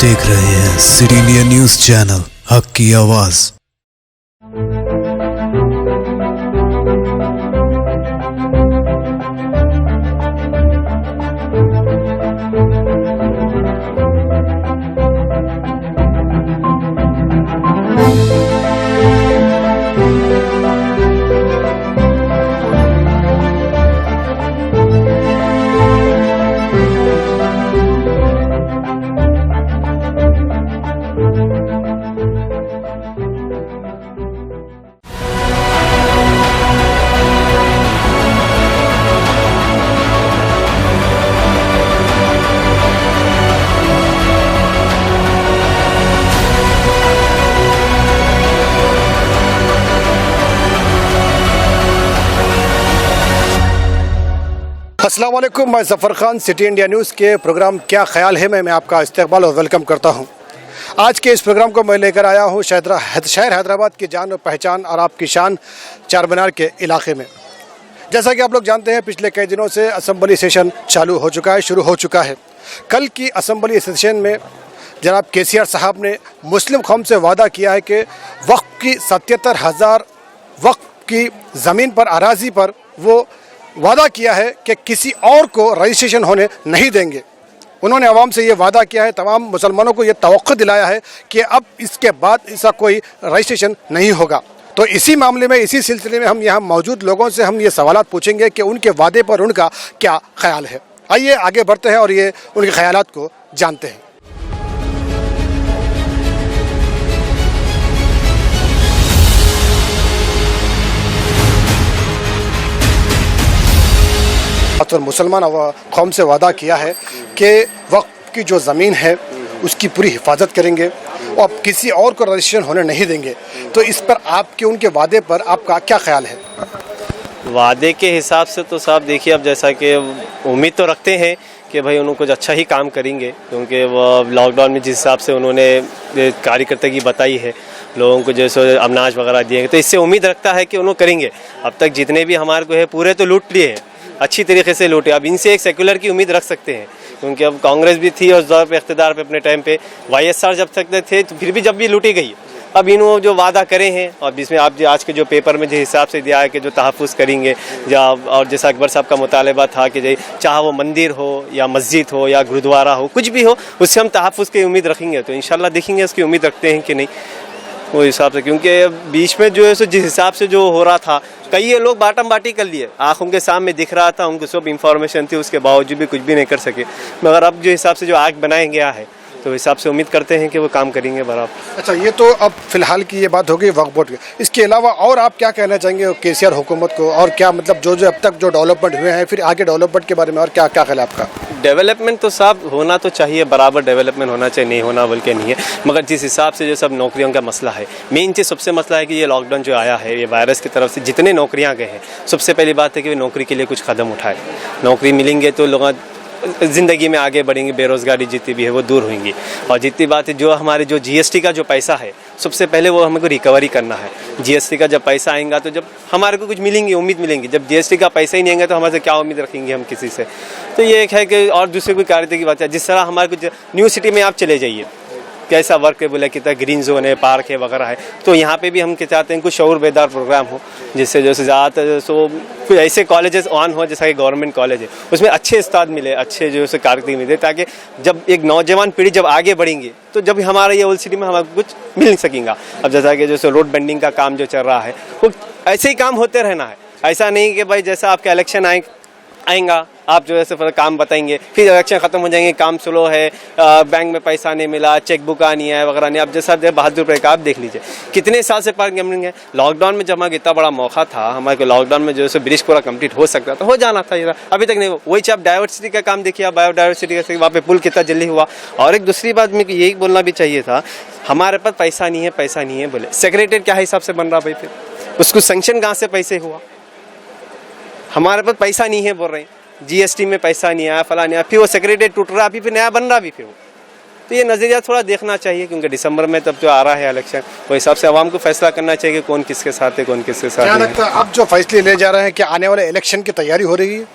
देख रहे हैं सिटी इंडिया न्यूज चैनल, हक की आवाज। अस्सलाम वालेकुम, मैं Zafar Khan city India news के प्रोग्राम क्या ख्याल है में मैं आपका इस्तकबाल और वेलकम करता हूं। आज के इस प्रोग्राम को मैं लेकर आया हूं शहर हैदराबाद की जान और पहचान और आपकी शान चार मीनार के इलाके में। जैसा कि आप लोग जानते हैं, पिछले कई दिनों से असम्बली सेशन शुरू हो चुका है। कल की असम्बली सेशन में जनाब KCR साहब ने मुस्लिम कौम से वादा किया है कि वक्फ की 77,000 वक्फ की ज़मीन पर, अराज़ी पर वो वादा किया है कि किसी और को रजिस्ट्रेशन होने नहीं देंगे। उन्होंने आवाम से ये वादा किया है, तमाम मुसलमानों को ये तवक्को दिलाया है कि अब इसके बाद ऐसा कोई रजिस्ट्रेशन नहीं होगा। तो इसी मामले में, इसी सिलसिले में हम यहाँ मौजूद लोगों से हम ये सवालात पूछेंगे कि उनके वादे पर उनका क्या ख्याल है। आइए आगे बढ़ते हैं और ये उनके ख्यालात को जानते हैं। और मुसलमान कौम से वादा किया है कि वक्फ की जो ज़मीन है उसकी पूरी हिफाजत करेंगे और किसी और को रजिस्ट्रेशन होने नहीं देंगे। तो इस पर आपके उनके वादे पर आपका क्या ख्याल है? वादे के हिसाब से तो साहब देखिए, अब जैसा कि उम्मीद तो रखते हैं कि भाई उन्होंने कुछ अच्छा ही काम करेंगे, क्योंकि वो लॉकडाउन में जिस हिसाब से उन्होंने कार्यकर्ता की बताई है, लोगों को जैसे अनाज वगैरह दिए, तो इससे उम्मीद रखता है कि उन्होंने करेंगे। अब तक जितने भी हमारे को है पूरे तो लूट लिए हैं, अच्छी तरीके से लूटे। अब इनसे एक सेकुलर की उम्मीद रख सकते हैं, क्योंकि अब कांग्रेस भी थी उस दौर पे इख्तिदार पे अपने टाइम पे, YSR जब तक थे तो फिर भी जब भी लूटी गई। अब इन्होंने जो वादा करे हैं और जिसमें आप आज के जो पेपर में जिस हिसाब से दिया है कि जो तहफ़्फ़ुज़ करेंगे, और जैसा अकबर साहब का मुतालबा था कि चाहे वो मंदिर हो या मस्जिद हो या गुरुद्वारा हो, कुछ भी हो, उससे हम तहफ़्फ़ुज़ की उम्मीद रखेंगे। तो इंशाल्लाह देखेंगे उसकी उम्मीद रखते हैं कि नहीं वो हिसाब से, क्योंकि बीच में जो है सो जिस हिसाब से जो हो रहा था, कई लोग बाटम बाटी कर लिए, आँखों के सामने दिख रहा था, उनको सब इंफॉर्मेशन थी, उसके बावजूद भी कुछ भी नहीं कर सके। मगर अब जो हिसाब से जो आग बनाया गया है, तो हिसाब से उम्मीद करते हैं कि वो काम करेंगे बराबर। अच्छा, ये तो अब फिलहाल की ये बात हो गई वक्फ बोर्ड की। इसके अलावा और आप क्या कहना चाहेंगे KCR हुकूमत को, और क्या मतलब जो अब तक जो डेवलपमेंट हुए हैं, फिर आगे डेवलपमेंट के बारे में और क्या क्या ख्याल है आपका? डेवलपमेंट तो साहब होना तो चाहिए, बराबर डेवलपमेंट होना चाहिए, नहीं होना बल्कि नहीं है। मगर जिस हिसाब से जो सब नौकरियों का मसला है, मेन चीज़ सबसे मसला है कि ये लॉकडाउन जो आया है, ये वायरस की तरफ से जितने नौकरियां गए हैं, सबसे पहली बात है कि वे नौकरी के लिए कुछ कदम उठाए। नौकरी मिलेंगे तो लोग ज़िंदगी में आगे बढ़ेंगे, बेरोज़गारी जितनी भी है वो दूर होंगी। और जितनी बात है जो हमारे जो GST का जो पैसा है, सबसे पहले वो हमको रिकवरी करना है। GST का जब पैसा आएगा तो जब हमारे को कुछ मिलेंगी, उम्मीद मिलेंगी। जब GST का पैसा ही नहीं आएगा तो हमारे से क्या उम्मीद रखेंगे हम किसी से? तो ये एक है कि, और दूसरे कोई कार्य की बात है, जिस तरह हमारे कुछ न्यू सिटी में आप चले जाइए, कैसा वर्क है, बोले कितना ग्रीन जोन है, पार्क है वगैरह है। तो यहाँ पे भी हम क्या चाहते हैं, कुछ शऊर बेदार प्रोग्राम हो, जिससे जैसे ज़्यादातर सो कुछ ऐसे कॉलेजेस ऑन हो, जैसा कि गवर्नमेंट कॉलेज है, उसमें अच्छे उस्ताद मिले, अच्छे जो है कारकर्दगी मिले, ताकि जब एक नौजवान पीढ़ी जब आगे बढ़ेंगे तो जब हमारा ये ओल्ड सिटी में हमें कुछ मिल सकेगा। अब जैसा कि जैसे रोड बेंडिंग का काम जो चल रहा है, वो ऐसे ही काम होते रहना है। ऐसा नहीं कि भाई जैसा आपका इलेक्शन आएगा, आप जो है काम बताएंगे, फिर इलेक्शन ख़त्म हो जाएंगे, काम स्लो है, बैंक में पैसा नहीं मिला, चेक बुक नहीं है वगैरह नहीं। अब जैसा बहादुर का आप देख लीजिए, कितने साल से पार्क गैमलिंग है। लॉकडाउन में जब हमारा इतना बड़ा मौका था, हमारे को लॉकडाउन में जो है ब्रिज पूरा कंप्लीट हो सकता था, हो जाना था, अभी तक नहीं हुआ। वही आप डाइवर्सिटी का काम देखिए, बायोडाइवर्सिटी का वहाँ पे पुल कितना जल्दी हुआ। और एक दूसरी बात मेरे को यही बोलना भी चाहिए था, हमारे पास पैसा नहीं है बोले, सेक्रेटरी क्या हिसाब से बन रहा भाई, फिर उसको सेंक्शन कहाँ से पैसे हुआ? हमारे पास पैसा नहीं है बोल रहे हैं, GST में पैसा नहीं आया, फला नहीं आया, फिर वो सेक्रेटरी टूट रहा, अभी फिर नया बन रहा भी फिर वो। तो ये नज़रिया थोड़ा देखना चाहिए, क्योंकि दिसंबर में तब जो आ रहा है इलेक्शन, वो हिसाब से आवाम को फैसला करना चाहिए कि कौन किसके साथ है, कौन किसके साथ क्या नहीं। लगता है अब जो फैसले ले जा रहे हैं, क्या आने वाले इलेक्शन की तैयारी हो रही है?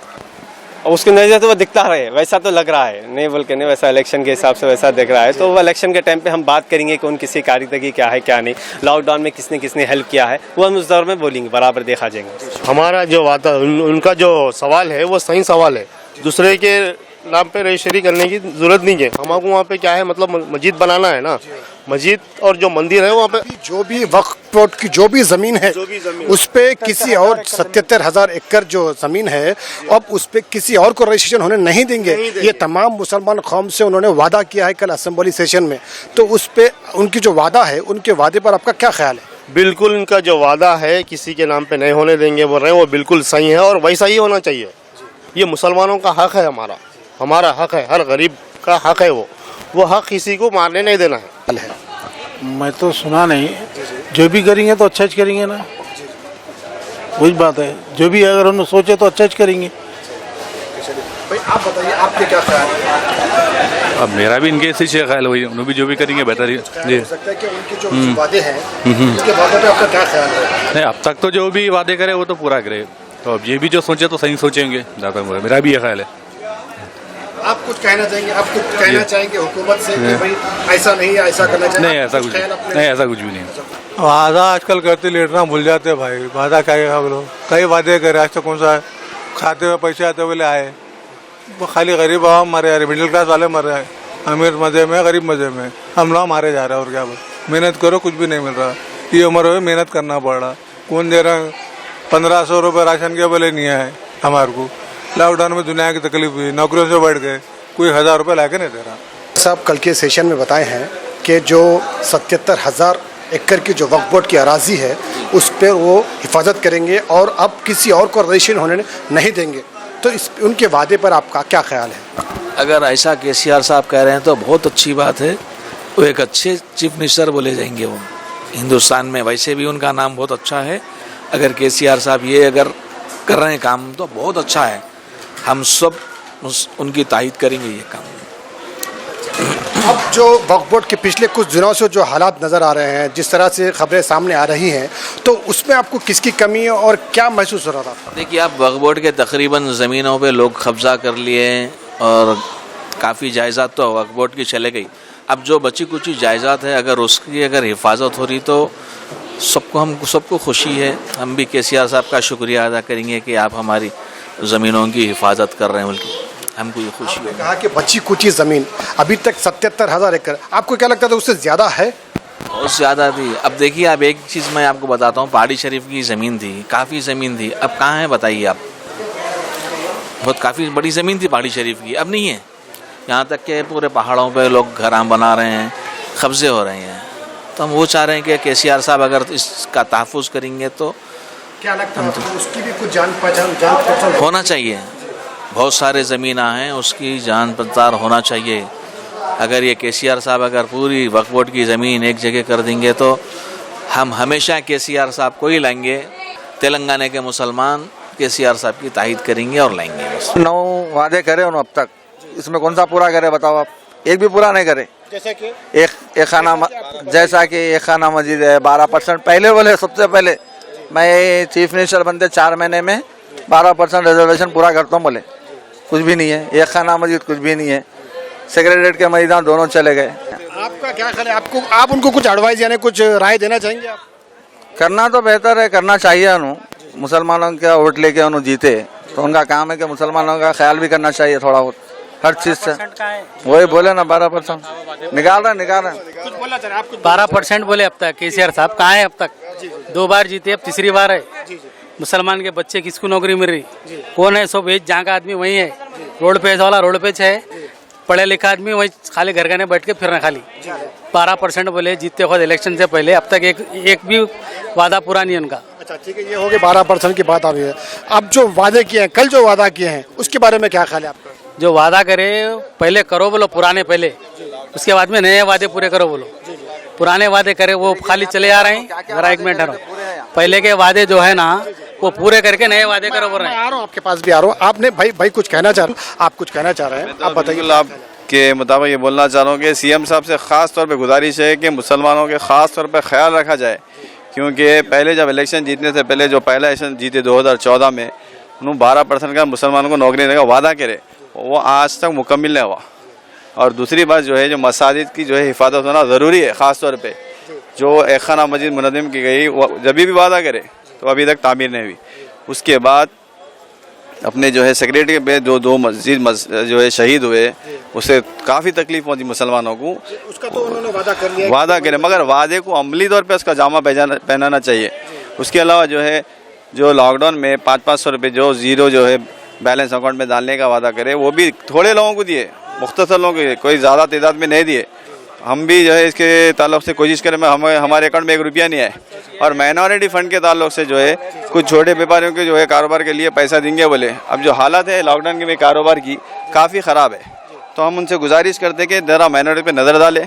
और उसकी नज़र तो वो दिखता रहे, वैसा तो लग रहा है, नहीं बोल के नहीं, वैसा इलेक्शन के हिसाब से वैसा दिख रहा है। तो वो इलेक्शन के टाइम पे हम बात करेंगे कौन किसी कार्यकर्ता क्या है क्या नहीं, लॉकडाउन में किसने किसने हेल्प किया है, वो हम उस दौर में बोलेंगे, बराबर देखा जाएंगे। हमारा जो वादा उनका जो सवाल है वो सही सवाल है। दूसरे के नाम पे रजिस्ट्री करने की जरूरत नहीं है। हमारे वहाँ पे क्या है, मतलब मस्जिद बनाना है ना, मस्जिद और जो मंदिर है वहाँ पे जो भी वक्फ बोर्ड की जो भी जमीन है उस पे किसी और 77,000 एकड़ जो जमीन है अब उस पे किसी और को रजिस्ट्रेशन होने नहीं देंगे। ये तमाम मुसलमान कौम से उन्होंने वादा किया है कल असेंबली सेशन में। तो उस पे उनकी जो वादा है, उनके वादे पर आपका क्या ख्याल है? बिल्कुल इनका जो वादा है किसी के नाम पे नहीं होने देंगे बोल रहे हैं, वो बिल्कुल सही है और वैसा ही होना चाहिए। ये मुसलमानों का हक है, हमारा हक है, हर गरीब का हक है। वो हक किसी को मारने नहीं देना है। मैं तो सुना नहीं, जो भी करेंगे तो अच्छा करेंगे ना, वही बात है। जो भी अगर उन्होंने सोचे तो अच्छा करेंगे। भाई आप बताइए, आपके क्या ख्याल है? अब मेरा भी इनके ऐसे ही ख्याल वही, उन्होंने भी जो भी करेंगे बेहतर ही जी। हो सकता है कि उनके जो वादे हैं उनके वादे पे आपका क्या ख्याल है? नहीं, अब तक तो जो भी वादे करे वो तो पूरा करे, तो अब ये भी जो सोचे तो सही सोचेंगे, ज़्यादा मेरा भी ये ख्याल है। आप कुछ कहना चाहेंगे, आप कुछ कहना चाहेंगे हुकूमत से कि भाई ऐसा नहीं है, ऐसा करना चाहिए? नहीं ऐसा कुछ नहीं, ऐसा कुछ भी नहीं। वादा आजकल करते लेटना भूल जाते भाई। वादा क्या है, लोग कई वादे करे, आज तक कौन सा है? खाते हुए पैसे आते हुए आए, वो खाली गरीब आवाम मरे जा रहे, मिडिल क्लास वाले मर रहे हैं, अमीर मजे में, गरीब मजे में, हम लोग मारे जा रहे हैं। और क्या मेहनत करो, कुछ भी नहीं मिल रहा। ये उम्र में मेहनत करना पड़ रहा। कौन दे रहा है? 1500 रुपये राशन के बोले नहीं है हमारे को। लॉकडाउन में दुनिया की तकलीफ हुई, नौकरियों से बढ़ गए, कोई 1000 रुपये ला के नहीं दे रहा। साहब कल के सेशन में बताए हैं कि जो 77,000 एकड़ की जो वक्फ बोर्ड की अराजी है उस पर वो हिफाजत करेंगे और अब किसी और को रजिस्ट्रेशन होने नहीं देंगे। तो इस उनके वादे पर आपका क्या ख्याल है? अगर ऐसा केसीआर साहब कह रहे हैं तो बहुत अच्छी बात है। वो एक अच्छे चीफ मिनिस्टर बोले जाएंगे वो हिंदुस्तान में, वैसे भी उनका नाम बहुत अच्छा है। अगर केसीआर साहब ये अगर कर रहे हैं काम तो बहुत अच्छा है, हम सब उनकी तारीफ करेंगे ये काम। अब जो वक्फ बोर्ड के पिछले कुछ दिनों से जो हालात नज़र आ रहे हैं, जिस तरह से खबरें सामने आ रही हैं, तो उसमें आपको किसकी कमी है और क्या महसूस हो रहा था? देखिए, आप वक्फ बोर्ड के तकरीबन ज़मीनों पे लोग कब्जा कर लिए और काफ़ी जायदाद तो वक्फ बोर्ड की चले गई। अब जो बची कुछ जायदाद है, अगर उसकी अगर हिफाजत हो रही तो सबको खुशी है। हम भी केसीआर साहब का शुक्रिया अदा करेंगे कि आप हमारी ज़मीनों की हिफाजत कर रहे हैं, बल्कि हमको ये खुशी है। कहा कि बची कुछ ज़मीन अभी तक 77,000 एकड़, आपको क्या लगता था उससे ज़्यादा है? बहुत ज़्यादा थी। अब देखिए, आप एक चीज़ मैं आपको बताता हूँ, पहाड़ी शरीफ की ज़मीन थी, काफ़ी ज़मीन थी, अब कहाँ है बताइए आप? बहुत काफ़ी बड़ी ज़मीन थी पहाड़ी शरीफ की, अब नहीं है। यहाँ तक कि पूरे पहाड़ों पे लोग घर बना रहे हैं, कब्ज़े हो रहे हैं। तो हम वो चाह रहे हैं कि केसीआर साहब अगर इसका तहफ़्फ़ुज़ करेंगे तो क्या लगता है तो उसकी भी कुछ जान पहचान होना चाहिए। बहुत सारे ज़मीना हैं, उसकी जान पड़ताल होना चाहिए। अगर ये केसीआर साहब अगर पूरी वक्फ बोर्ड की ज़मीन एक जगह कर देंगे तो हम हमेशा केसीआर साहब को ही लाएंगे। तेलंगाना के मुसलमान केसीआर साहब की तारीफ करेंगे और लाएंगे। 9 वादे करे उन्होंने अब तक, इसमें कौन सा पूरा करे बताओ आप? एक भी पूरा नहीं करे। जैसे कि एक खाना, जैसा कि एक खाना मस्जिद है, 12% पहले बोले, सबसे पहले मैं चीफ मिनिस्टर बनते 4 महीने में 12% रिजर्वेशन पूरा करता हूँ बोले। कुछ भी नहीं है। एक खाना मस्जिद कुछ भी नहीं है। सेक्रेटरीट के मैदान दोनों चले गए। आपका क्या ख्याल है? आप उनको कुछ एडवाइस यानी कुछ राय देना चाहेंगे आप? करना तो बेहतर है, करना चाहिए। उन्होंने मुसलमानों का वोट लेके उन्होंने जीते तो उनका काम है कि मुसलमानों का ख्याल भी करना चाहिए थोड़ा बहुत, हर चीज़ से। वही बोले ना 12% निकाल रहे 12% बोले अब तक केसीआर साहब। कहाँ है अब तक? 2 बार जीते, अब तीसरी बार है। मुसलमान के बच्चे किसको नौकरी मिल रही? कौन है? सब एक जहाँ का आदमी वही है। रोड पे वाला रोड पे है, पढ़े लिखा आदमी वही खाली घर घर बैठ के फिरना खाली। 12% बोले जीतते खुद इलेक्शन से पहले, अब तक एक भी वादा पूरा नहीं है उनका। अच्छा ठीक है, ये हो गई 12% की बात। अभी अब जो वादे किए हैं, कल जो वादा किए हैं, उसके बारे में क्या ख्याल है आपका? जो वादा करे पहले करो बोलो, पुराने पहले, उसके बाद में नए वादे पूरे करो बोलो। पुराने वादे करे वो खाली चले आ रहे हैं। जरा एक मिनट ठहरो, पहले के वादे जो है ना वो पूरे करके नए वादे करो बोल रहे हैं। आ रहा हूँ आपके पास भी आ रहा हूँ। आपने भाई कुछ कहना चाह रहे हैं? आप कुछ कहना चाह रहे हैं? आप बताइए। आपके मुताबिक ये बोलना चाह रहा हूँ कि सीएम साहब से ख़ास तौर पे गुजारिश है कि मुसलमानों के ख़ास तौर पे ख्याल रखा जाए, क्योंकि पहले जब इलेक्शन जीतने से पहले जो पहला इलेक्शन जीते 2014 में, उन्होंने 12% का मुसलमानों को नौकरी देने का वादा करे, वो आज तक मुकम्मल नहीं हुआ। और दूसरी बात जो है, जो मसाजिद की जो है हिफाजत होना ज़रूरी है, ख़ास तौर पे जो एक खाना मस्जिद मुनज़्ज़म की गई, जब भी वादा करे तो अभी तक तामीर नहीं हुई। उसके बाद अपने जो है सेक्रेटरी पे जो 2 मस्जिद जो है शहीद हुए, उससे काफ़ी तकलीफ पहुंची मुसलमानों को। उसका तो उन्होंने वादा कर लिया, वादा करे, मगर वादे को अमली तौर पे उसका जामा पहनाना चाहिए। उसके अलावा जो है, जो लॉकडाउन में 500-500 रुपये जो ज़ीरो जो है बैलेंस अकाउंट में डालने का वादा करे, वो भी थोड़े लोगों को दिए, मुख्तसर लोगों को, कोई ज़्यादा तादाद में नहीं दिए। हम भी जो है इसके ताल्लुक़ से कोशिश करें, हमारे अकाउंट में 1 रुपया नहीं आए। और माइनॉरिटी फ़ंड के ताल्लुक़ से जो है कुछ छोटे व्यापारियों के जो है कारोबार के लिए पैसा देंगे बोले। अब जो हालत है लॉकडाउन के में कारोबार की काफ़ी ख़राब है, तो हम उनसे गुजारिश करते कि ज़रा माइनॉरिटी पे नज़र डालें।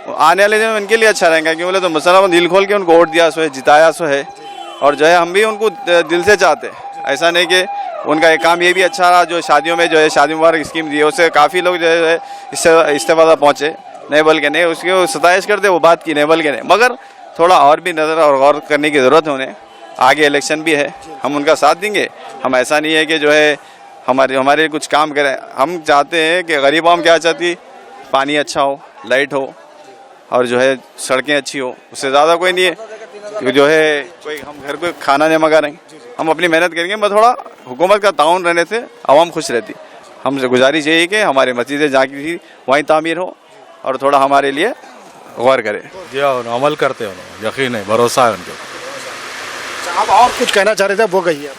आने वाले दिन उनके लिए अच्छा रहेगा, क्योंकि बोले तो मुसलमान दिल खोल के उनको वोट दिया सो है, जिताया सो है, और जो है हम भी उनको दिल से चाहते हैं। ऐसा नहीं कि उनका एक काम ये भी अच्छा रहा, जो शादियों में जो है शादी मुबारक स्कीम दी है, उससे काफ़ी लोग जो है इससे इस्तेफादा पहुँचे, नहीं बोल के नहीं, उसकी सताइश करते वो बात की, नहीं बोल के नहीं, मगर थोड़ा और भी नज़र और गौर करने की ज़रूरत है उन्हें। आगे इलेक्शन भी है, हम उनका साथ देंगे। हम ऐसा नहीं है कि जो है हमारे कुछ काम करें, हम चाहते हैं कि गरीब आम क्या चाहती, पानी अच्छा हो, लाइट हो, और जो है सड़कें अच्छी हो, उससे ज़्यादा कोई नहीं है। जो है कोई हम घर को खाना नहीं मंगा रहे, हम अपनी मेहनत करेंगे, बस थोड़ा हुकूमत का ताउन रहने से आवाम खुश रहती। हमसे गुजारिश यही कि हमारी मस्जिदें जहाँ की थी वहीं तामीर हो, और थोड़ा हमारे लिए गौर करें। जी अमल करते हैं, यकीन है, भरोसा है उनके। आप और कुछ कहना चाह रहे थे, वो कहिए।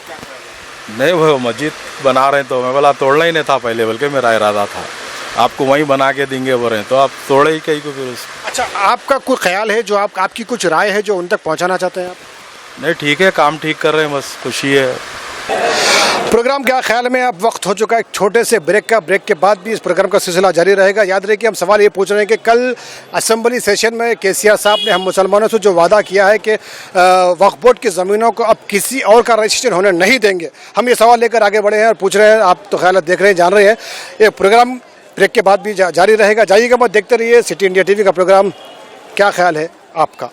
नहीं, वो मस्जिद बना रहे हैं तो मैं बोला तोड़ना ही नहीं था पहले, बल्कि मेरा इरादा था आपको वहीं बना के देंगे बोल रहे हैं, तो आप तोड़े ही कहीं को फिर। अच्छा, आपका कोई ख्याल है, जो आपकी कुछ राय है जो उन तक पहुंचाना चाहते हैं आप? नहीं, ठीक है, काम ठीक कर रहे हैं, बस खुशी है। प्रोग्राम क्या ख्याल में अब वक्त हो चुका है एक छोटे से ब्रेक का। ब्रेक के बाद भी इस प्रोग्राम का सिलसिला जारी रहेगा। याद रहे कि हम सवाल ये पूछ रहे हैं कि कल असेंबली सेशन में केसीआर साहब ने हम मुसलमानों से जो वादा किया है कि वक्फ बोर्ड की ज़मीनों को अब किसी और का रजिस्ट्रेशन होने नहीं देंगे, हम ये सवाल लेकर आगे बढ़े हैं और पूछ रहे हैं। आप तो ख्याल देख रहे हैं, जान रहे हैं। ये प्रोग्राम ब्रेक के बाद भी जारी रहेगा। जाइएगा मत, देखते रहिए सिटी इंडिया टीवी का प्रोग्राम। क्या ख्याल है आपका?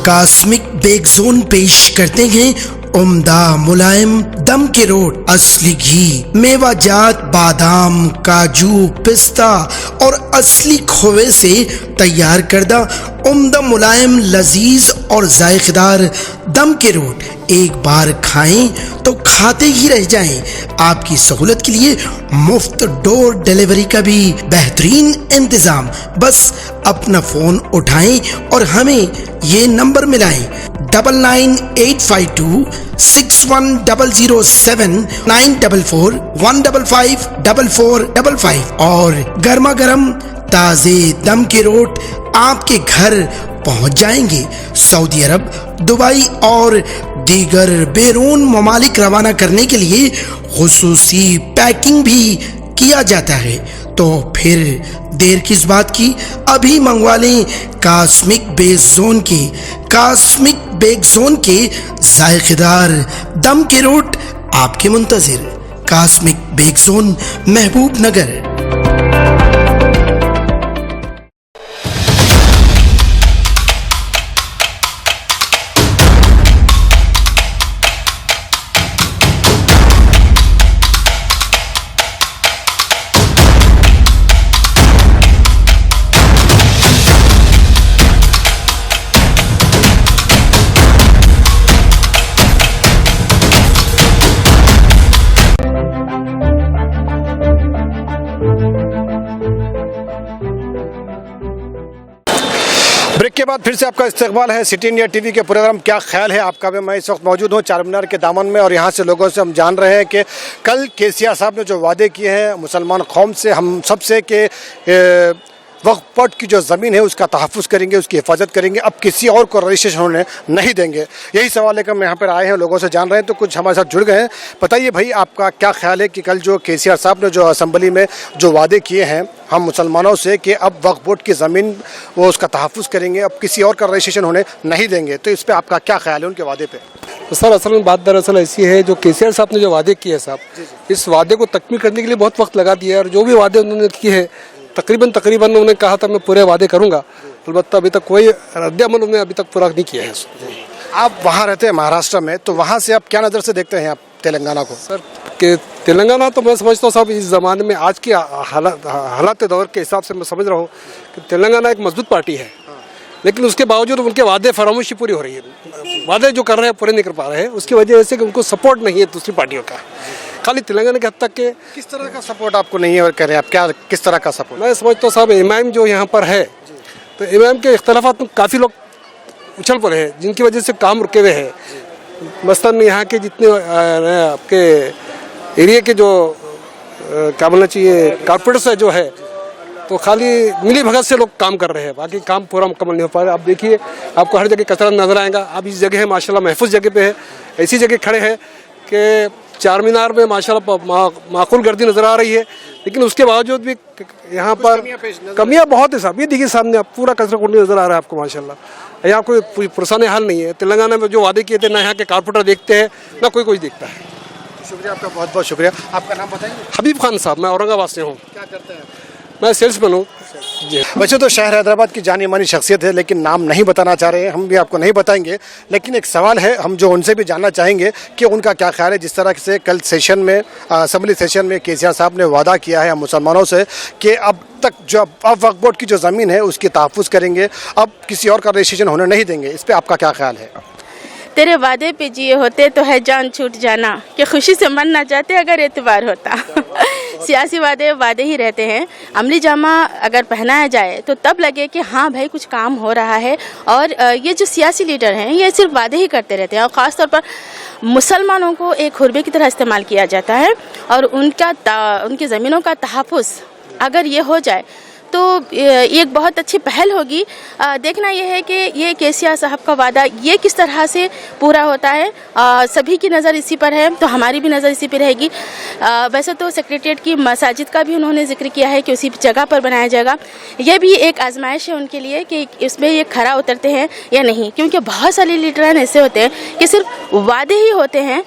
कास्मिक बेक जोन पेश करते हैं उम्दा मुलायम दम के रोट, असली घी, मेवा जात बादाम, काजू, पिस्ता और असली खोवे से तैयार करदा उम्दा मुलायम लजीज और जायकेदार दम के रोट एक बार खाएं तो खाते ही रह जाएं। आपकी सहूलत के लिए मुफ्त डोर डिलीवरी का भी बेहतरीन इंतजाम। बस अपना फोन उठाएं और हमें ये नंबर मिलाएं 99852610079441554455 और गर्मा गर्म ताजे दम के रोट आपके घर पहुंच जाएंगे। सऊदी अरब, दुबई और दीगर बैरून ममालिक रवाना करने के लिए खुसूसी पैकिंग भी किया जाता है। तो फिर देर किस बात की, अभी मंगवा लें कास्मिक बेक जोन के जायकेदार दम के रोट आपके मुंतजिर। कास्मिक बेक जोन, महबूब नगर। ब्रेक के बाद फिर से आपका इस्तकबाल है सिटी इंडिया टीवी के प्रोग्राम क्या ख्याल है आपका में। मैं इस वक्त मौजूद हूँ चार मीनार के दामन में, और यहाँ से लोगों से हम जान रहे हैं कि कल केसीआर साहब ने जो वादे किए हैं मुसलमान कौम से, हम सबसे के वक्फ बोर्ड की जो ज़मीन है उसका तहफ़्फ़ुज़ करेंगे, उसकी हिफाजत करेंगे, अब किसी और को रजिस्ट्रेशन होने नहीं देंगे। यही सवाल लेकर हम यहाँ पर आए हैं, लोगों से जान रहे हैं। तो कुछ हमारे साथ जुड़ गए हैं। बताइए भाई, आपका क्या ख्याल है कि कल जो केसीआर साहब ने जो असेंबली में जो वादे किए हैं हम मुसलमानों से कि अब वक्फ बोर्ड की ज़मीन वो उसका तहफ़्फ़ुज़ करेंगे, अब किसी और का रजिस्ट्रेशन होने नहीं देंगे, तो इस पर आपका क्या ख्याल है उनके वादे पे? तो सर असल में बात दरअसल ऐसी है, जो केसीआर साहब ने जो वादे किए साहब, इस वादे को तकमील करने के लिए बहुत वक्त लगा दिया है, और जो भी वादे उन्होंने किए हैं तकरीबन उन्होंने कहा था मैं पूरे वादे करूंगा, अलबत्ता अभी तक कोई रद्द-ए-अमल उन्होंने अभी तक पूरा नहीं किया है इसको। आप वहाँ रहते हैं महाराष्ट्र में, तो वहाँ से आप क्या नज़र से देखते हैं आप तेलंगाना को? सर कि तेलंगाना तो मैं समझता हूँ साहब इस ज़माने में आज की हालात दौर के हिसाब से मैं समझ रहा हूँ कि तेलंगाना एक मजबूत पार्टी है, लेकिन उसके बावजूद उनके वादे फरामोशी पूरी हो रही है। वादे जो कर रहे हैं पूरे नहीं कर पा रहे हैं, उसकी वजह से कि उनको सपोर्ट नहीं है दूसरी पार्टियों का। खाली तेलंगाना के हद तक के किस तरह का सपोर्ट आपको नहीं है और कह रहे हैं आप, क्या किस तरह का सपोर्ट? मैं समझता हूँ साहब इमाम जो यहाँ पर है, तो इमाम के इख्तलाफात में काफ़ी लोग उछल पड़े हैं, जिनकी वजह से काम रुके हुए हैं। मसलन यहाँ के जितने आपके एरिया के जो क्या बोलना चाहिए कारपोरेटर्स है जो है, तो खाली मिली भगत से लोग काम कर रहे हैं, बाकी काम पूरा मुकम्मल नहीं हो पा रहा। आप देखिए, आपको हर जगह कचरा नजर आएगा। आप इस जगह है माशाल्लाह महफूज जगह पे है, ऐसी जगह खड़े हैं कि चार मीनार में माशाल्लाह माकूल गर्दी नज़र आ रही है, लेकिन उसके बावजूद भी यहाँ पर कमियाँ बहुत है साहब। ये देखिए सामने आप पूरा कचरा कुंडी नज़र आ रहा है आपको माशाल्लाह। यहाँ कोई पुरसाने हाल नहीं है। तेलंगाना में जो वादे किए थे ना यहाँ के कारपोरेटर देखते हैं ना कोई देखता है। शुक्रिया आपका, बहुत बहुत शुक्रिया। आपका नाम बताइए? हबीब खान साहब, मैं औरंगाबाद से हूँ। क्या करते हैं? मैं सेल्समैन हूँ जी। वैसे तो शहर हैदराबाद की जानी मानी शख्सियत है, लेकिन नाम नहीं बताना चाह रहे हैं, हम भी आपको नहीं बताएंगे। लेकिन एक सवाल है, हम जो उनसे भी जानना चाहेंगे कि उनका क्या ख्याल है। जिस तरह से कल सेशन में असेंबली सेशन में केसीआर साहब ने वादा किया है मुसलमानों से कि अब तक जो अब वक्फ बोर्ड की जो ज़मीन है उसकी तहफ़्फ़ुज़ करेंगे, अब किसी और का रजिस्ट्रेशन होने नहीं देंगे। इस पर आपका क्या ख्याल है? तेरे वादे पे जिए होते तो है जान छूट जाना, कि खुशी से मन ना जाते अगर एतबार होता। सियासी वादे ही रहते हैं। अमली जामा अगर पहनाया जाए तो तब लगे कि हाँ भाई कुछ काम हो रहा है। और ये जो सियासी लीडर हैं ये सिर्फ वादे ही करते रहते हैं, और ख़ास तौर पर मुसलमानों को एक हुर्बे की तरह इस्तेमाल किया जाता है। और उनकी ज़मीनों का तहफ़्फ़ुज़ अगर ये हो जाए तो एक बहुत अच्छी पहल होगी। देखना यह है कि ये केसीआर साहब का वादा ये किस तरह से पूरा होता है। सभी की नज़र इसी पर है, तो हमारी भी नज़र इसी पर रहेगी। वैसे तो सेक्रेटरीट की मसाजिद का भी उन्होंने जिक्र किया है कि उसी जगह पर बनाया जाएगा। ये भी एक आजमाइश है उनके लिए कि इसमें ये खरा उतरते हैं या नहीं, क्योंकि बहुत सारे लीडर ऐसे होते हैं कि सिर्फ वादे ही होते हैं,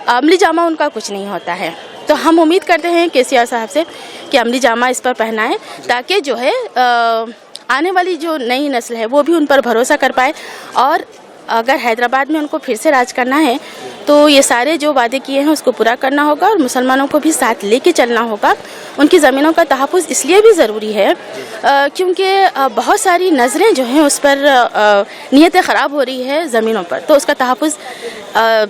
अमली जामा उनका कुछ नहीं होता है। तो हम उम्मीद करते हैं केसीआर साहब से कि अमली जामा इस पर पहनाएं, ताकि जो है आने वाली जो नई नस्ल है वो भी उन पर भरोसा कर पाए। और अगर हैदराबाद में उनको फिर से राज करना है तो ये सारे जो वादे किए हैं उसको पूरा करना होगा, और मुसलमानों को भी साथ लेके चलना होगा। उनकी ज़मीनों का तहफ़्फ़ुज़ इसलिए भी ज़रूरी है क्योंकि बहुत सारी नज़रें जो हैं उस पर नीयतें ख़राब हो रही है ज़मीनों पर, तो उसका तहफ़्फ़ुज़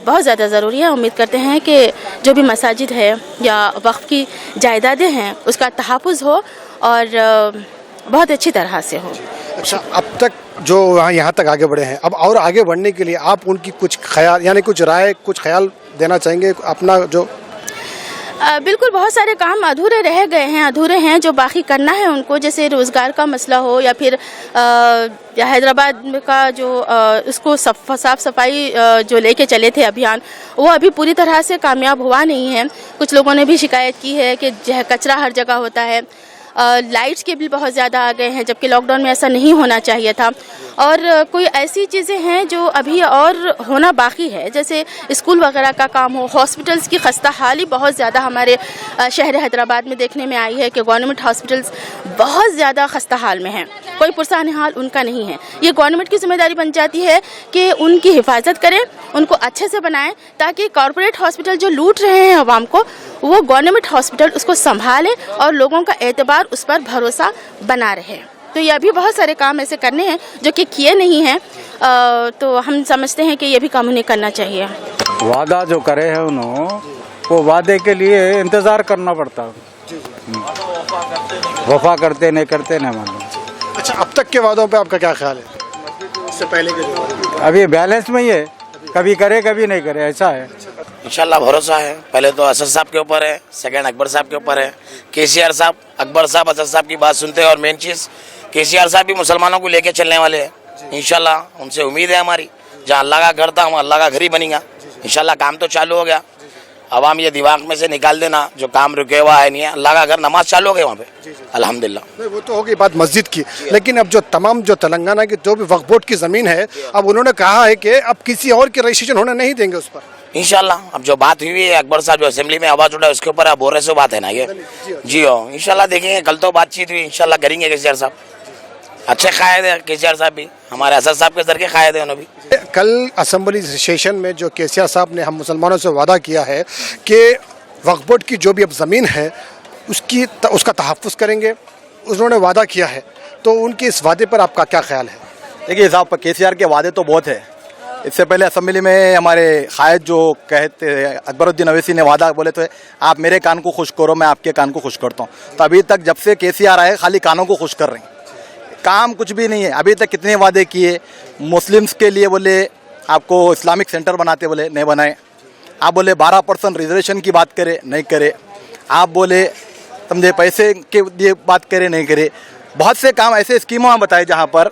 बहुत ज़्यादा ज़रूरी है। उम्मीद करते हैं कि जो भी मसाजिद है या वक्फ़ की जायदादें हैं उसका तहफ़्फ़ुज़ हो और बहुत अच्छी तरह से हो। अच्छा, अब तक जो यहाँ तक आगे बढ़े हैं, अब और आगे बढ़ने के लिए आप उनकी कुछ ख्याल यानी कुछ राय, कुछ ख्याल देना चाहेंगे अपना? जो बिल्कुल बहुत सारे काम अधूरे रह गए हैं, अधूरे हैं जो बाकी करना है उनको, जैसे रोज़गार का मसला हो या फिर हैदराबाद का जो उसको साफ सफाई जो लेके चले थे अभियान, वो अभी पूरी तरह से कामयाब हुआ नहीं है। कुछ लोगों ने भी शिकायत की है कि कचरा हर जगह होता है। लाइट्स के बिल बहुत ज़्यादा आ गए हैं, जबकि लॉकडाउन में ऐसा नहीं होना चाहिए था। और कोई ऐसी चीज़ें हैं जो अभी और होना बाकी है, जैसे स्कूल वगैरह का काम हो। हॉस्पिटल्स की खस्ता हाली बहुत ज़्यादा हमारे शहर हैदराबाद में देखने में आई है कि गवर्नमेंट हॉस्पिटल्स बहुत ज़्यादा खस्ता हाल में हैं, कोई पुरसान हाल उनका नहीं है। ये गवर्नमेंट की जिम्मेदारी बन जाती है कि उनकी हिफाजत करें, उनको अच्छे से बनाएं, ताकि कॉरपोरेट हॉस्पिटल जो लूट रहे हैं आवाम को, वो गवर्नमेंट हॉस्पिटल उसको संभाले और लोगों का एतबार उस पर भरोसा बना रहे। तो ये अभी बहुत सारे काम ऐसे करने हैं जो कि किए नहीं हैं, तो हम समझते हैं कि ये भी काम उन्हें करना चाहिए। वादा जो करे हैं उन्होंने, वो वादे के लिए इंतज़ार करना पड़ता है। वफा करते नहीं करते नहीं मालूम। अच्छा, अब तक के वादों पे आपका क्या ख्याल है? इससे पहले के अभी बैलेंस में ही है, कभी करे कभी नहीं करे, ऐसा है। इंशाल्लाह भरोसा है। पहले तो असद साहब के ऊपर है, सेकंड अकबर साहब के ऊपर है। केसीआर साहब, अकबर साहब, असद साहब की बात सुनते हैं, और मेन चीज़ केसीआर साहब भी मुसलमानों को लेके चलने वाले हैं। इंशाल्लाह उनसे उम्मीद है हमारी, जहाँ अल्लाह का घर था वहाँ अल्लाह का घर ही बनेगा। इंशाल्लाह काम तो चालू हो गया। आवाम ये दिमाग में से निकाल देना जो काम रुके हुआ है नहीं है, अल्लाह का घर, नमाज चालू हो गई वहाँ पे अल्हम्दुलिल्लाह। वो तो हो गई बात मस्जिद की, लेकिन अब जो तमाम जो तेलंगाना की जो भी वक्फ बोर्ड की ज़मीन है, अब उन्होंने कहा है कि अब किसी और के रजिस्ट्रेशन होने नहीं देंगे उस पर। इंशाल्लाह अब जो बात हुई है, अकबर साहब जो असेंबली में आवाज़ उठाए उसके ऊपर आप बोल रहे सो बात है ना ये। जी हो, इंशाल्लाह देखेंगे, कल तो बातचीत हुई, इंशाल्लाह करेंगे केसीआर साहब। अच्छे कायद है केसीआर साहब भी, हमारे असद साहब के सर के कायद है उन्होंने भी। कल असेंबली सेशन में जो केसीआर साहब ने हम मुसलमानों से वादा किया है कि वक्फ बोर्ड की जो भी अब ज़मीन है उसका तहफ़्फ़ुज़ करेंगे, उन्होंने वादा किया है, तो उनके इस वादे पर आपका क्या ख्याल है? देखिए साहब, केसीआर के वादे तो बहुत है। इससे पहले असेंबली में हमारे कायद जो कहते हैं अकबरुद्दीन अवैसी ने वादा बोले थे, आप मेरे कान को खुश करो मैं आपके कान को खुश करता हूँ। तो अभी तक जब से केसीआर आए खाली कानों को खुश कर रहे हैं, काम कुछ भी नहीं है। अभी तक कितने वादे किए, मुस्लिम्स के लिए बोले आपको इस्लामिक सेंटर बनाते, बोले नहीं बनाए। आप बोले 12% रिजर्वेशन की बात करे, नहीं करे। आप बोले समझे पैसे के लिए बात करे, नहीं करे। बहुत से काम ऐसे स्कीमों में बताए जहाँ पर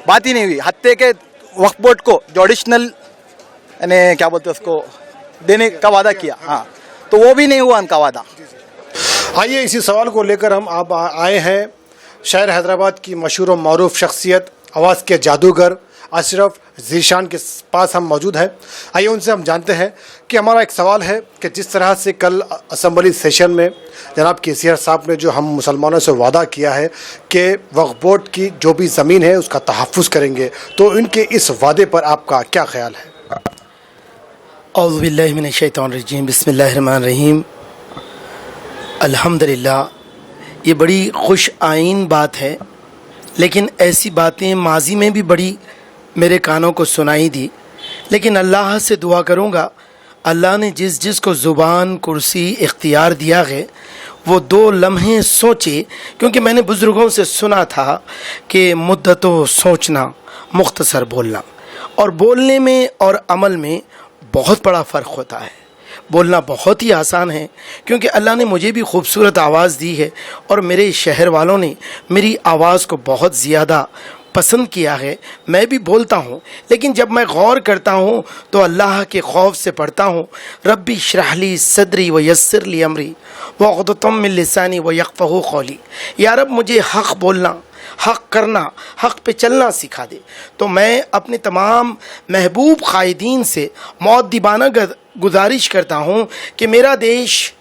बात ही नहीं हुई। हत्ते के वक्फ बोर्ड को जो एडिशनल यानी क्या बोलते हैं उसको देने का वादा किया, हाँ, तो वो भी नहीं हुआ उनका वादा। आइए इसी सवाल को लेकर हम आप आए हैं शहर हैदराबाद की मशहूर और मरूफ शख्सियत, आवाज़ के जादूगर अशरफ ज़ीशान के पास हम मौजूद हैं। आइए उनसे हम जानते हैं कि हमारा एक सवाल है कि जिस तरह से कल असेंबली सेशन में जनाब केसीआर साहब ने जो हम मुसलमानों से वादा किया है कि वक्फ बोर्ड की जो भी ज़मीन है उसका तहफ़्फ़ुज़ करेंगे, तो इनके इस वादे पर आपका क्या ख्याल है? औज़ु बिल्लाहि मिनश शैतानिर रजीम, बिस्मिल्लाहिर रहमानिर रहीम। अल्हम्दुलिल्लाह, ये बड़ी खुश आइन बात है, लेकिन ऐसी बातें माजी में भी बड़ी मेरे कानों को सुनाई दी। लेकिन अल्लाह से दुआ करूँगा, अल्लाह ने जिस जिस को ज़ुबान कुर्सी इख्तियार दिया है वो 2 लम्हे सोचे, क्योंकि मैंने बुज़ुर्गों से सुना था कि मुद्दतों सोचना मुख्तसर बोलना, और बोलने में और अमल में बहुत बड़ा फ़र्क होता है। बोलना बहुत ही आसान है क्योंकि अल्लाह ने मुझे भी खूबसूरत आवाज़ दी है और मेरे शहर वालों ने मेरी आवाज़ को बहुत ज़्यादा पसंद किया है। मैं भी बोलता हूँ, लेकिन जब मैं गौर करता हूँ तो अल्लाह के खौफ से पढ़ता हूँ, रब्बी इश्रहली सदरी व यस्सिर ली अमरी वअक़्दुम मिन लिसानी व यफ़क़हू क़ौली। या रब, मुझे हक़ बोलना, हक़ करना, हक़ पे चलना सिखा दे। तो मैं अपने तमाम महबूब क़ायदीन से मौद्दिबाना गुजारिश करता हूँ कि मेरा देश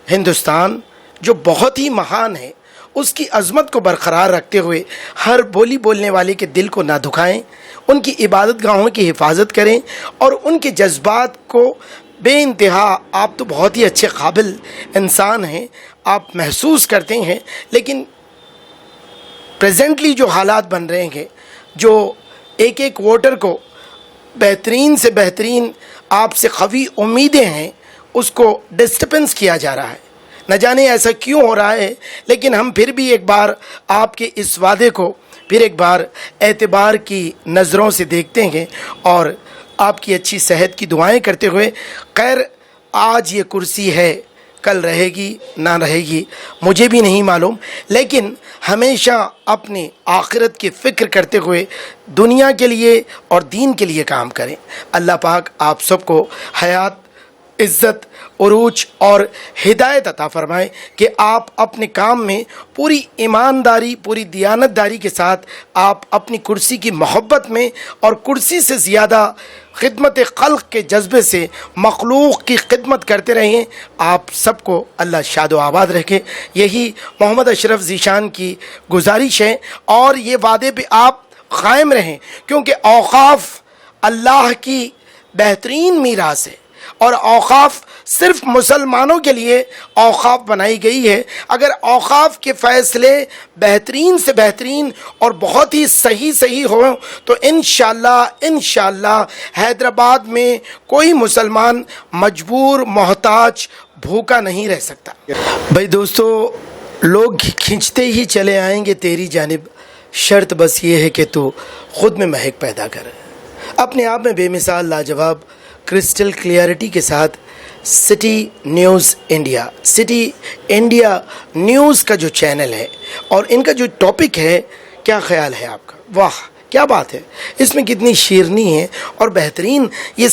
हिंदुस्तान जो बहुत ही महान है, उसकी अज़मत को बरक़रार रखते हुए हर बोली बोलने वाले के दिल को ना दुखाएं, उनकी इबादत गाहों की हिफाजत करें और उनके जज्बात को बेइंतहा। आप तो बहुत ही अच्छे काबिल इंसान हैं, आप महसूस करते हैं, लेकिन प्रेजेंटली जो हालात बन रहे हैं, जो एक एक वोटर को बेहतरीन से बेहतरीन आपसे क़वी उम्मीदें हैं, उसको डिस्टर्बेंस किया जा रहा है। न जाने ऐसा क्यों हो रहा है, लेकिन हम फिर भी एक बार आपके इस वादे को फिर एक बार एतबार की नज़रों से देखते हैं और आपकी अच्छी सेहत की दुआएं करते हुए, खैर आज ये कुर्सी है, कल रहेगी ना रहेगी मुझे भी नहीं मालूम, लेकिन हमेशा अपनी आखिरत की फ़िक्र करते हुए दुनिया के लिए और दीन के लिए काम करें। अल्लाह पाक आप सबको हयात, इज़्ज़त, उरूज और हिदायत अता फ़रमाए कि आप अपने काम में पूरी ईमानदारी, पूरी दियानतदारी के साथ आप अपनी कुर्सी की मोहब्बत में और कुर्सी से ज़्यादा खिदमत खल्क़ के जज्बे से मखलूक़ की खिदमत करते रहें। आप सबको अल्लाह शादो आबाद रखे, यही मोहम्मद अशरफ ज़ीशान की गुजारिश है। और ये वादे पे आप क़ायम रहें, क्योंकि औक़ाफ़ अल्लाह की बेहतरीन मीरास है और औक़ाफ़ सिर्फ मुसलमानों के लिए औक़ाफ़ बनाई गई है। अगर औक़ाफ़ के फ़ैसले बेहतरीन से बेहतरीन और बहुत ही सही हों तो इंशाअल्लाह हैदराबाद में कोई मुसलमान मजबूर, मोहताज, भूखा नहीं रह सकता। भाई दोस्तों, लोग खींचते ही चले आएंगे तेरी जानिब, शर्त बस ये है कि तू ख़ुद में महक पैदा कर। अपने आप में बेमिसाल, लाजवाब, क्रिस्टल क्लियरिटी के साथ सिटी न्यूज़ इंडिया न्यूज़ का जो चैनल है और इनका जो टॉपिक है, क्या ख्याल है आपका? वाह क्या बात है, इसमें कितनी शीरनी है और बेहतरीन। ये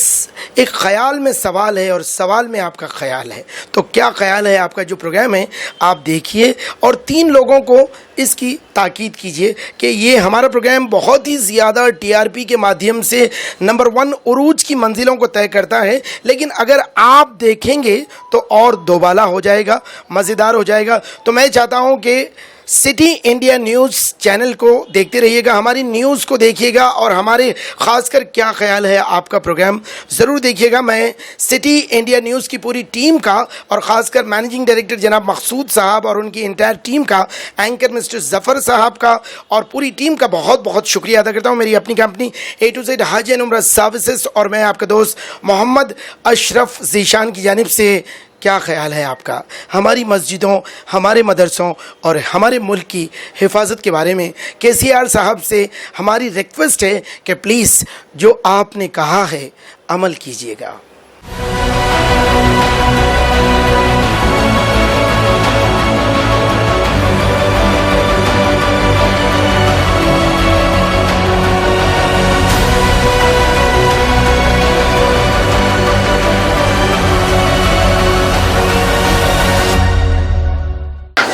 एक ख़याल में सवाल है और सवाल में आपका ख्याल है। तो क्या ख्याल है आपका? जो प्रोग्राम है आप देखिए और 3 लोगों को इसकी ताकीद कीजिए कि ये हमारा प्रोग्राम बहुत ही ज़्यादा टीआरपी के माध्यम से नंबर 1 उरूज की मंजिलों को तय करता है, लेकिन अगर आप देखेंगे तो और दोबाला हो जाएगा, मज़ेदार हो जाएगा। तो मैं चाहता हूँ कि सिटी इंडिया न्यूज़ चैनल को देखते रहिएगा, हमारी न्यूज़ को देखिएगा और हमारे ख़ासकर क्या ख्याल है आपका प्रोग्राम ज़रूर देखिएगा। मैं सिटी इंडिया न्यूज़ की पूरी टीम का और ख़ासकर मैनेजिंग डायरेक्टर जनाब मकसूद साहब और उनकी इंटायर टीम का, एंकर मिस्टर ज़फ़र साहब का और पूरी टीम का बहुत बहुत शुक्रिया अदा करता हूँ। मेरी अपनी कंपनी A to Z हज एंड उम्रा सर्विसेज और मैं आपका दोस्त मोहम्मद अशरफ ज़ीशान की जानिब से क्या ख्याल है आपका हमारी मस्जिदों, हमारे मदरसों और हमारे मुल्क की हिफाजत के बारे में? KCR साहब से हमारी रिक्वेस्ट है कि प्लीज़ जो आपने कहा है अमल कीजिएगा।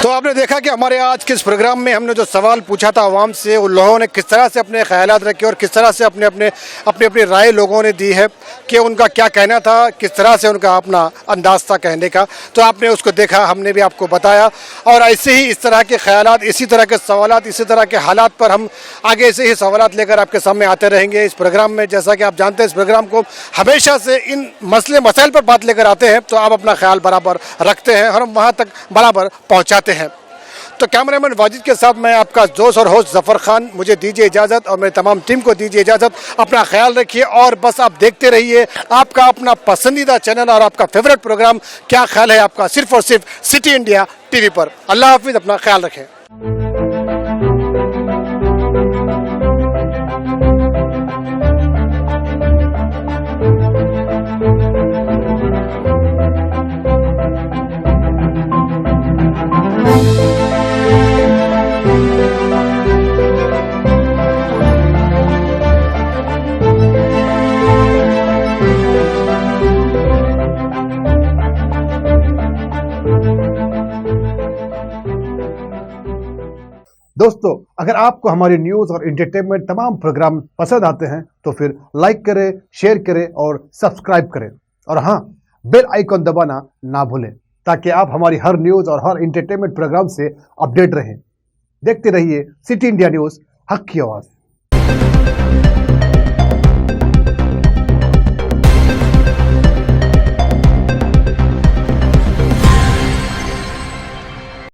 तो आपने देखा कि हमारे आज के इस प्रोग्राम में हमने जो सवाल पूछा था आवाम से, उन लोगों ने किस तरह से अपने ख्यालात रखे और किस तरह से अपनी राय लोगों ने दी है कि उनका क्या कहना था, किस तरह से उनका अपना अंदाज था कहने का। तो आपने उसको देखा, हमने भी आपको बताया और ऐसे ही इस तरह के ख्यालात, इसी तरह के सवालात, इसी तरह के हालात पर हम आगे से ही सवालात लेकर आपके सामने आते रहेंगे इस प्रोग्राम में। जैसा कि आप जानते हैं इस प्रोग्राम को हमेशा से इन मसले मसाइल पर बात लेकर आते हैं, तो आप अपना ख्याल बराबर रखते हैं और हम वहाँ तक बराबर पहुँचाते हैं। तो कैमरामैन वाजिद के साथ मैं आपका दोस्त और होस्ट ज़फ़र खान, मुझे दीजिए इजाज़त और मेरी तमाम टीम को दीजिए इजाज़त। अपना ख्याल रखिए और बस आप देखते रहिए आपका अपना पसंदीदा चैनल और आपका फेवरेट प्रोग्राम क्या ख्याल है आपका, सिर्फ और सिर्फ सिटी इंडिया टीवी पर। अल्लाह हाफिज़, अपना ख्याल रखें। दोस्तों, अगर आपको हमारी न्यूज़ और एंटरटेनमेंट तमाम प्रोग्राम पसंद आते हैं तो फिर लाइक करें, शेयर करें और सब्सक्राइब करें। और हाँ, बेल आइकॉन दबाना ना भूलें ताकि आप हमारी हर न्यूज़ और हर एंटरटेनमेंट प्रोग्राम से अपडेट रहें। देखते रहिए सिटी इंडिया न्यूज़, हक की आवाज़।